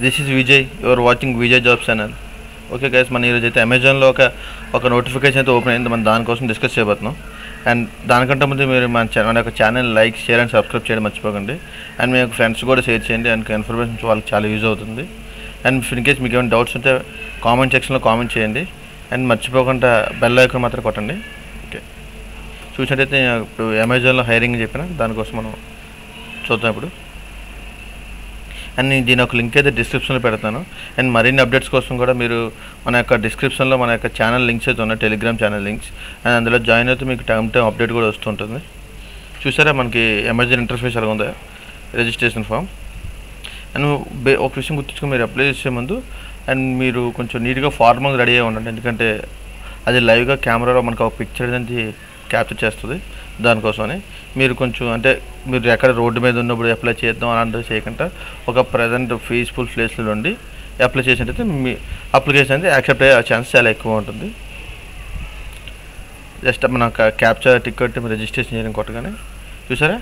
This is Vijay, your watching Vijay job channel. Okay guys, మన ఈరోజు అయితే అమెజాన్లో ఒక నోటిఫికేషన్ అయితే ఓపెన్ అయింది. మనం దానికోసం డిస్కస్ చేయబోతున్నాం. అండ్ దానికంటే ముందు మీరు మన యొక్క channel like, share and subscribe చేయడం మర్చిపోకండి. అండ్ మీ యొక్క ఫ్రెండ్స్ కూడా షేర్ చేయండి. అండ్ ఇన్ఫర్మేషన్ వాళ్ళకి చాలా యూజ్ అవుతుంది. అండ్ ఇన్ కేస్ మీకు ఏమైనా డౌట్స్ ఉంటే కామెంట్ సెక్షన్లో కామెంట్ చేయండి. అండ్ మర్చిపోకుండా బెల్ ఐకాన్ మాత్రం కొట్టండి. ఓకే, చూసినట్టయితే ఇప్పుడు అమెజాన్లో హైరింగ్ చెప్పిన దానికోసం మనం చూద్దాం ఇప్పుడు. అండ్ నేను దీని ఒక లింక్ అయితే డిస్క్రిప్షన్లో పెడతాను. అండ్ మరిన్ని అప్డేట్స్ కోసం కూడా మీరు మన యొక్క డిస్క్రిప్షన్లో మన యొక్క ఛానల్ లింక్స్ అయితే ఉన్నాయి, టెలిగ్రామ్ ఛానల్ లింక్స్. అండ్ అందులో జాయిన్ అయితే మీకు టైం అప్డేట్ కూడా వస్తుంటుంది. చూసారా మనకి అమెజాన్ ఇంటర్ఫేస్ ఎలా ఉందా, రిజిస్ట్రేషన్ ఫామ్. అండ్ ఒక విషయం గుర్తుంచుకొని మీరు అప్లై చేసే ముందు అండ్ మీరు కొంచెం నీట్గా ఫార్మల్గా రెడీ అయ్యి ఉండండి. ఎందుకంటే అది లైవ్గా కెమెరాలో మనకు ఒక పిక్చర్ అనేది క్యాప్చర్ చేస్తుంది. దానికోసమని మీరు కొంచెం అంటే మీరు ఎక్కడ రోడ్డు మీద ఉన్నప్పుడు అప్లై చేద్దాం అలాంటివి చేయకుండా ఒక ప్రజెంట్ పీస్ఫుల్ ప్లేస్లో ఉండి అప్లై చేసినట్టయితే మీ అప్లికేషన్ అనేది యాక్సెప్ట్ అయ్యే ఛాన్స్ చాలా ఎక్కువ ఉంటుంది. జస్ట్ మన క్యాప్చర్ టికెట్ రిజిస్ట్రేషన్ చేయడం కొట్టగానే చూసారా,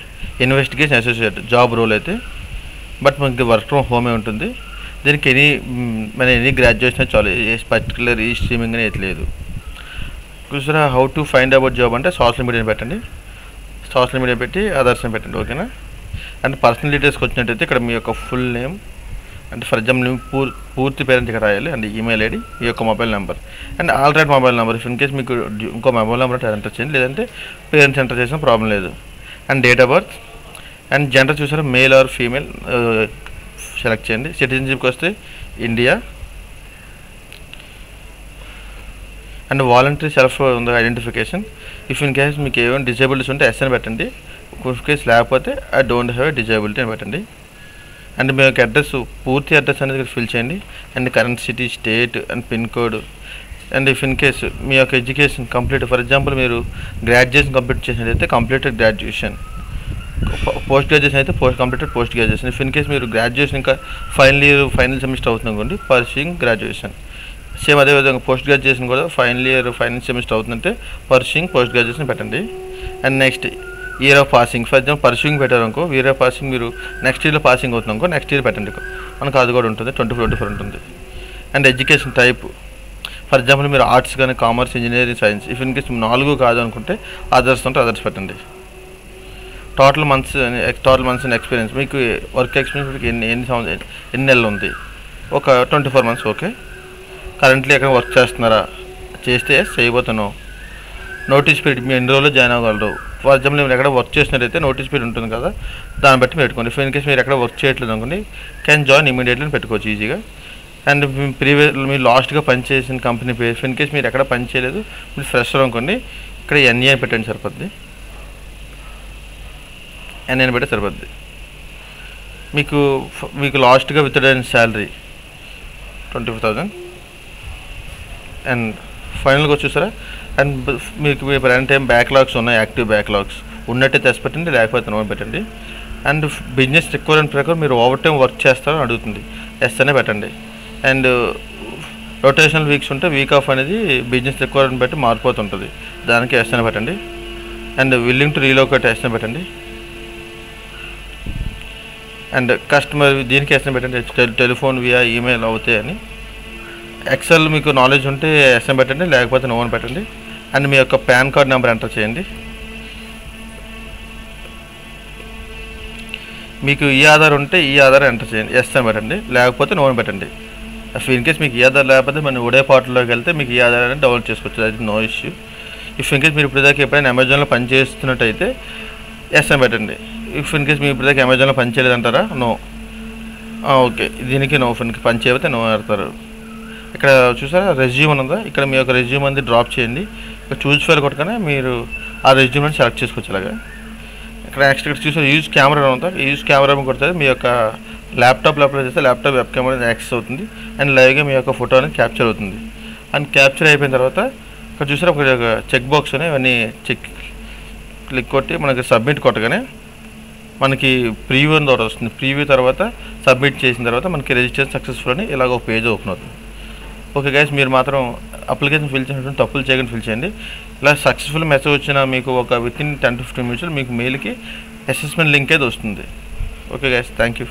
ఇన్వెస్టిగేషన్ అసోసియేట్ జాబ్ రోల్ అయితే, బట్ మనకి వర్క్ ఫ్రమ్ హోమే ఉంటుంది. దీనికి ఎనీ గ్రాడ్యుయేషన్ చాలు, ఏ పర్టికులర్ ఈ స్ట్రీమింగ్ అనేది లేదు. చూసారా, how to find about job అంటే సోషల్ మీడియా పెట్టండి, సోషల్ మీడియా పెట్టి అదర్స్ని పెట్టండి. ఓకేనా. అండ్ పర్సనల్ డీటెయిల్స్కి వచ్చినట్టయితే ఇక్కడ మీ యొక్క ఫుల్ నేమ్ అంటే ఫర్ ఎగ్జాంపుల్ మీ పూర్తి పేరెంట్ ఇక్కడ రాయాలి. అండ్ ఈమెయిల్ ఐడి, మీ యొక్క mobile number and already mobile number. In case మీకు ఇంకో మొబైల్ నెంబర్ ఎంటర్ చేయండి, లేదంటే పేరెంట్స్ ఎంటర్ చేసిన ప్రాబ్లం లేదు. And date of birth and gender చూసారా, మేల్ ఆర్ ఫీమేల్ సెలెక్ట్ చేయండి. సిటిజన్షిప్కి వస్తే ఇండియా. అండ్ వాలంటరీ సెల్ఫ్ ఉంది ఐడెంటిఫికేషన్. ఇఫ్ ఇన్ కేస్ మీకు ఏమైనా డిజేబిలిటీస్ ఉంటే ఎస్ అని పెట్టండి. ఇఫ్ కేస్ లేకపోతే ఐ డోంట్ హ్యావ్ డిజేబిలిటీ అని పెట్టండి. అండ్ మీ యొక్క అడ్రస్, పూర్తి అడ్రస్ అనేది ఫిల్ చేయండి. And current city, state and pin code. And if in case మీ యొక్క ఎడ్యుకేషన్ కంప్లీట్, ఫర్ ఎగ్జాంపుల్ మీరు గ్రాడ్యుయేషన్ కంప్లీట్ చేసినట్టయితే కంప్లీటెడ్ గ్రాడ్యుయేషన్, పోస్ట్ గ్రాడ్యుయేషన్ అయితే completed post graduation. If in case మీరు గ్రాడ్యుయేషన్ ఇంకా ఫైనల్ సెమిస్టర్ అవుతుంది అనుకోండి, పర్సూయింగ్ గ్రాడ్యుయేషన్. సేమ్ అదేవిధంగా పోస్ట్ గ్రాడ్యుయేషన్ కూడా ఫైనల్ సెమిస్టర్ అవుతుందంటే పర్సూయింగ్ పోస్ట్ గ్రాడ్యుయేషన్ పెట్టండి. And next year of passing, for example pursuing పెట్టారు అనుకో, ఇయర్ ఆఫ్ పాసింగ్ మీరు నెక్స్ట్ ఇయర్లో పాసింగ్ అవుతుంది అనుకో, నెక్స్ట్ ఇయర్ పెట్టండి. మనకు అది కూడా ఉంటుంది, 2024 ఉంటుంది. And education type, for example మీరు ఆర్ట్స్ కానీ, commerce, engineering, science. If in case 4 కాదు అనుకుంటే అదర్స్ ఉంటే అదర్స్ పెట్టండి. టోటల్ మంత్స్ ఇన్ ఎక్స్పీరియన్స్, మీకు వర్క్ ఎక్స్పీరియన్స్ మీకు ఎన్ని నెలలు ఉంది? ఒక 24 months. ఓకే. కరెంట్లీ ఎక్కడ వర్క్ చేస్తున్నారా? చేస్తే చేయబోతాను. నోటీస్ పీరియడ్ మీరు ఎన్ని రోజుల్లో జాయిన్ అవ్వగలరు? ఫర్ ఎగ్జాంపుల్ మీరు ఎక్కడ వర్క్ చేసినట్టయితే నోటీస్ పీరియడ్ ఉంటుంది కదా, దాన్ని బట్టి పెట్టుకోండి. ఇఫ్ ఇన్ కేస్ మీరు ఎక్కడ వర్క్ చేయట్లేదు అనుకోండి, క్యాన్ జాయిన్ ఇమీడియట్లీ అని పెట్టుకోవచ్చు ఈజీగా. అండ్ మీరు లాస్ట్గా పనిచేసిన కంపెనీ పేరు, ఇఫ్ ఇన్ కేస్ మీరు ఎక్కడ పని చేయలేదు, మీరు ఫ్రెషర్ అనుకోండి, ఇక్కడ ఎన్ఏ పెట్టండి సరిపోద్ది. ఎన్ఏని పెట్టి సరిపోద్ది. మీకు లాస్ట్గా విత్ అయిన శాలరీ 25,000. అండ్ ఫైనల్గా వచ్చేసారా. అండ్ మీకు ప్రజెంట్ టైం బ్యాక్లాగ్స్ ఉన్నాయి, యాక్టివ్ బ్యాక్లాగ్స్ ఉన్నట్టయితే ఎస్ పెట్టండి, లేకపోతే నో పెట్టండి. అండ్ బిజినెస్ రిక్వైర్మెంట్ ప్రకారం మీరు ఓవర్ టైం వర్క్ చేస్తారని అడుగుతుంది, ఎస్ అనే పెట్టండి. అండ్ రొటేషనల్ వీక్స్ ఉంటే వీక్ ఆఫ్ అనేది బిజినెస్ రిక్వైర్మెంట్ బట్టి మారిపోతుంటుంది, దానికి ఎస్ అని పెట్టండి. And willing to relocate yes అని పెట్టండి. అండ్ కస్టమర్ దీనికి ఎస్ అని పెట్టండి, టెలిఫోన్ వియా ఈమెయిల్ అవుతాయి అని. ఎక్సెల్ మీకు నాలెడ్జ్ ఉంటే ఎస్ఎం పెట్టండి, లేకపోతే నో అని పెట్టండి. అండ్ మీ యొక్క పాన్ కార్డ్ నెంబర్ ఎంటర్ చేయండి. మీకు ఈ ఆధార్ ఉంటే ఈ ఆధార్ ఎంటర్ చేయండి, ఎస్ అని పెట్టండి, లేకపోతే నో అని పెట్టండి. ఇన్ కేస్ మీకు ఈ ఆధార్ లేకపోతే మన ఉడే పార్ట్లోకి వెళ్తే మీకు ఈ ఆధార్ అనేది డౌన్లోడ్ చేసుకోవచ్చు, అది no issue. If in case మీరు ఇప్పుడు దాకా ఎప్పుడైనా అమెజాన్లో పని చేస్తున్నట్టయితే ఎస్ అని పెట్టండి. ఇఫ్ ఇన్ కేస్ మీరు ఇప్పుడు దాకా అమెజాన్లో పని చేయలేదంటారా, నో. ఓకే, దీనికి నో. పని చేయకపోతే నో పెడతారు. ఇక్కడ చూసారా రెజ్యూమ్ ఉందా, ఇక్కడ మీ యొక్క రెజ్యూమ్ అనేది డ్రాప్ చేయండి. ఇక్కడ చూజ్ ఫైల్ కొట్టగానే మీరు ఆ రెజ్యూమ్ అని సెలెక్ట్ చేసుకోవచ్చు. అలాగా ఇక్కడ నెక్స్ట్ ఇక్కడ చూసారు యూజ్ కెమెరా ఉందా, యూజ్ కెమెరా కొడితే మీ యొక్క ల్యాప్టాప్లో అప్లై చేస్తే ల్యాప్టాప్ వెబ్ కెమెరా యాక్సెస్ అవుతుంది. అండ్ లైవ్గా మీ యొక్క ఫోటో అనేది క్యాప్చర్ అవుతుంది. అండ్ క్యాప్చర్ అయిపోయిన తర్వాత ఇక్కడ చూసారా ఒక చెక్ బాక్స్ ఉన్నాయి, ఇవన్నీ క్లిక్ కొట్టి మనకి సబ్మిట్ కొట్టగానే మనకి ప్రీవ్యూ అని ఒకటి వస్తుంది. ప్రీవ్యూ తర్వాత సబ్మిట్ చేసిన తర్వాత మనకి రిజిస్ట్రేషన్ సక్సెస్ఫుల్ అని ఇలాగ ఒక పేజ్ ఓపెన్ అవుతుంది. ఓకే గైస్, మీరు మాత్రం అప్లికేషన్ ఫిల్ చేసినటువంటి తప్పులు చేయకుండా ఫిల్ చేయండి. ఇలా సక్సెస్ఫుల్ మెసేజ్ వచ్చిన మీకు ఒక విత్ ఇన్ 10 to 15 minutes మీకు మెయిల్కి అసెస్మెంట్ లింక్ అయితే వస్తుంది. Okay guys, thank you.